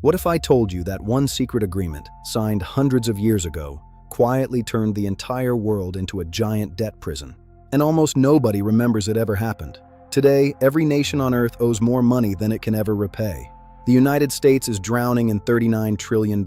What if I told you that one secret agreement, signed hundreds of years ago, quietly turned the entire world into a giant debt prison? And almost nobody remembers it ever happened. Today, every nation on Earth owes more money than it can ever repay. The United States is drowning in $39 trillion.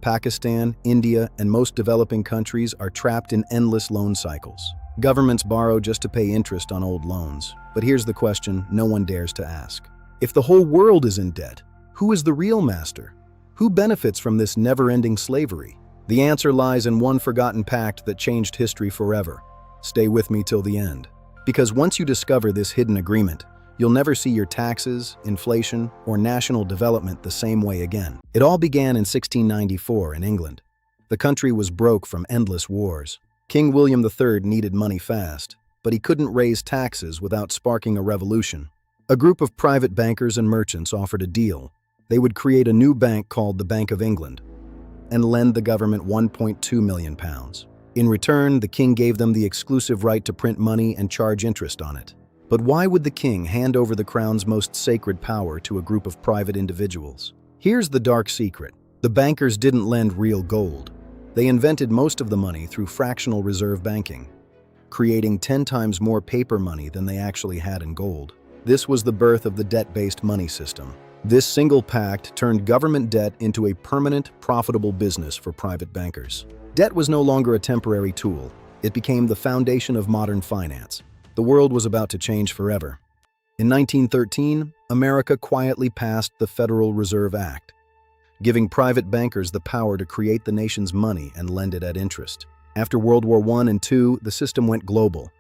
Pakistan, India, and most developing countries are trapped in endless loan cycles. Governments borrow just to pay interest on old loans. But here's the question no one dares to ask. If the whole world is in debt, who is the real master? Who benefits from this never-ending slavery? The answer lies in one forgotten pact that changed history forever. Stay with me till the end. Because once you discover this hidden agreement, you'll never see your taxes, inflation, or national development the same way again. It all began in 1694 in England. The country was broke from endless wars. King William III needed money fast, but he couldn't raise taxes without sparking a revolution. A group of private bankers and merchants offered a deal. They would create a new bank called the Bank of England and lend the government £1.2 million. In return, the king gave them the exclusive right to print money and charge interest on it. But why would the king hand over the crown's most sacred power to a group of private individuals? Here's the dark secret. The bankers didn't lend real gold. They invented most of the money through fractional reserve banking, creating 10 times more paper money than they actually had in gold. This was the birth of the debt-based money system. This single pact turned government debt into a permanent, profitable business for private bankers. Debt was no longer a temporary tool. It became the foundation of modern finance. The world was about to change forever. In 1913, America quietly passed the Federal Reserve Act, giving private bankers the power to create the nation's money and lend it at interest. After World War I and II, the system went global.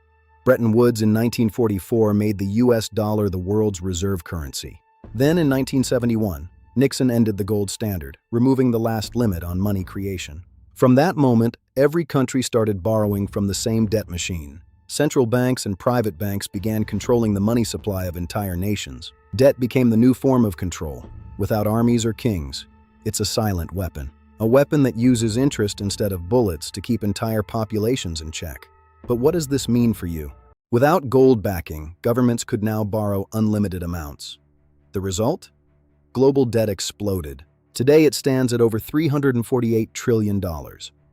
Bretton Woods in 1944 made the US dollar the world's reserve currency. Then in 1971, Nixon ended the gold standard, removing the last limit on money creation. From that moment, every country started borrowing from the same debt machine. Central banks and private banks began controlling the money supply of entire nations. Debt became the new form of control. Without armies or kings, it's a silent weapon. A weapon that uses interest instead of bullets to keep entire populations in check. But what does this mean for you? Without gold backing, governments could now borrow unlimited amounts. The result? Global debt exploded. Today it stands at over $348 trillion,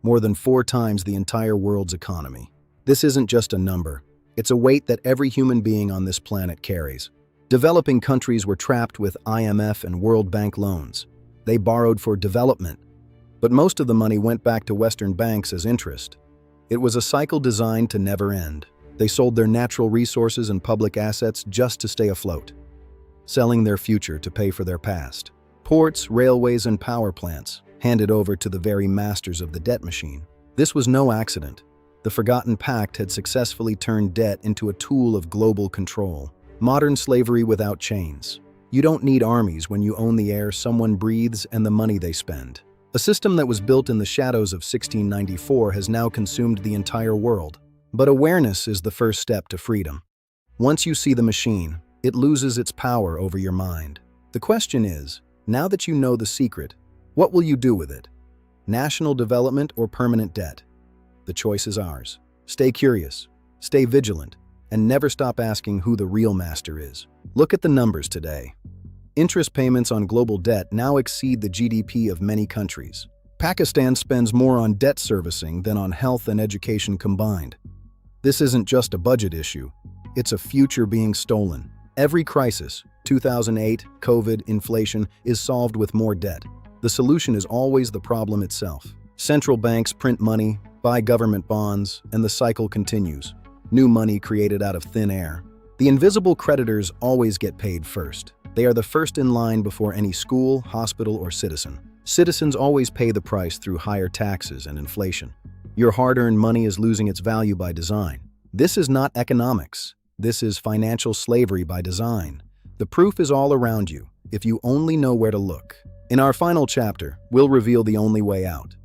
more than 4 times the entire world's economy. This isn't just a number. It's a weight that every human being on this planet carries. Developing countries were trapped with IMF and World Bank loans. They borrowed for development, but most of the money went back to Western banks as interest. It was a cycle designed to never end. They sold their natural resources and public assets just to stay afloat, selling their future to pay for their past. Ports, railways, and power plants handed over to the very masters of the debt machine. This was no accident. The forgotten pact had successfully turned debt into a tool of global control. Modern slavery without chains. You don't need armies when you own the air someone breathes and the money they spend. A system that was built in the shadows of 1694 has now consumed the entire world. But awareness is the first step to freedom. Once you see the machine, it loses its power over your mind. The question is, now that you know the secret, what will you do with it? National development or permanent debt? The choice is ours. Stay curious, stay vigilant, and never stop asking who the real master is. Look at the numbers today. Interest payments on global debt now exceed the GDP of many countries. Pakistan spends more on debt servicing than on health and education combined. This isn't just a budget issue. It's a future being stolen. Every crisis, 2008, COVID, inflation, is solved with more debt. The solution is always the problem itself. Central banks print money, buy government bonds, and the cycle continues. New money created out of thin air. The invisible creditors always get paid first. They are the first in line before any school, hospital, or citizen. Citizens always pay the price through higher taxes and inflation. Your hard-earned money is losing its value by design. This is not economics. This is financial slavery by design. The proof is all around you, if you only know where to look. In our final chapter, we'll reveal the only way out.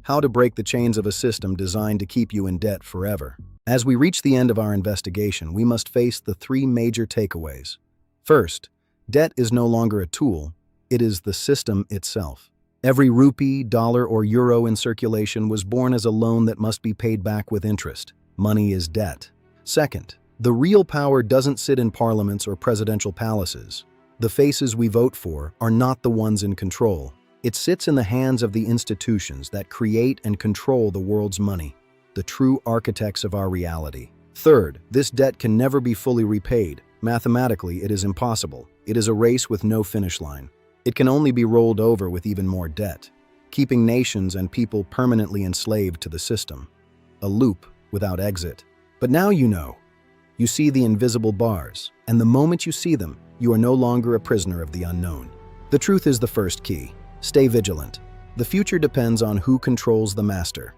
How to break the chains of a system designed to keep you in debt forever. As we reach the end of our investigation, we must face the 3 major takeaways. First, debt is no longer a tool, it is the system itself. Every rupee, dollar, or euro in circulation was born as a loan that must be paid back with interest. Money is debt. Second, the real power doesn't sit in parliaments or presidential palaces. The faces we vote for are not the ones in control. It sits in the hands of the institutions that create and control the world's money, the true architects of our reality. Third, this debt can never be fully repaid. Mathematically, it is impossible. It is a race with no finish line. It can only be rolled over with even more debt, keeping nations and people permanently enslaved to the system. A loop without exit. But now you know. You see the invisible bars, and the moment you see them, you are no longer a prisoner of the unknown. The truth is the first key. Stay vigilant. The future depends on who controls the master.